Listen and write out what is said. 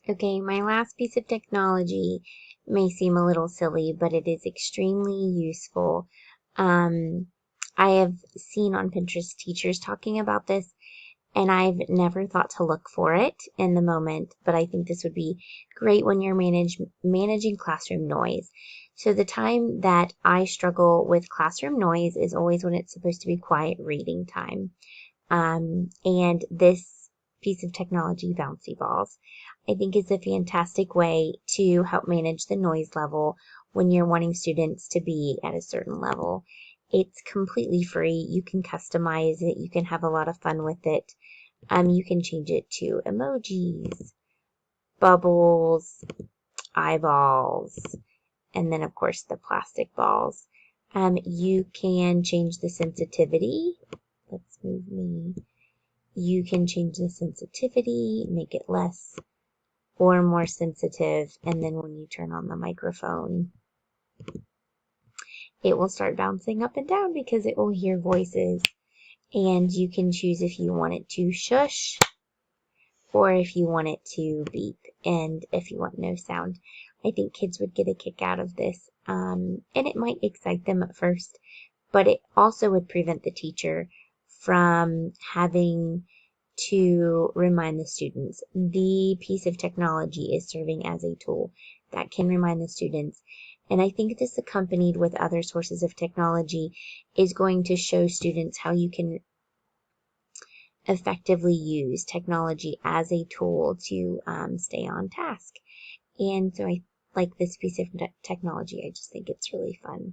Okay, my last piece of technology may seem a little silly, but it is extremely useful. Um, I have seen on Pinterest teachers talking about this, and I've never thought to look for it in the moment, but I think this would be great when you're managing classroom noise. So the time that I struggle with classroom noise is always when it's supposed to be quiet reading time. And this piece of technology, BouncyBalls, I think is a fantastic way to help manage the noise level when you're wanting students to be at a certain level. It's completely free. You can customize it. You can have a lot of fun with it. You can change it to emojis, bubbles, eyeballs, and then of course the plastic balls. You can change the sensitivity. Let's move me. You can change the sensitivity, make it less or more sensitive, and then when you turn on the microphone, it will start bouncing up and down because it will hear voices. And you can choose if you want it to shush or if you want it to beep, and if you want no sound. I think kids would get a kick out of this, and it might excite them at first, but it also would prevent the teacher from having to remind the students. The piece of technology is serving as a tool that can remind the students. And I think this, accompanied with other sources of technology, is going to show students how you can effectively use technology as a tool to stay on task. And so I like this piece of technology. I just think it's really fun.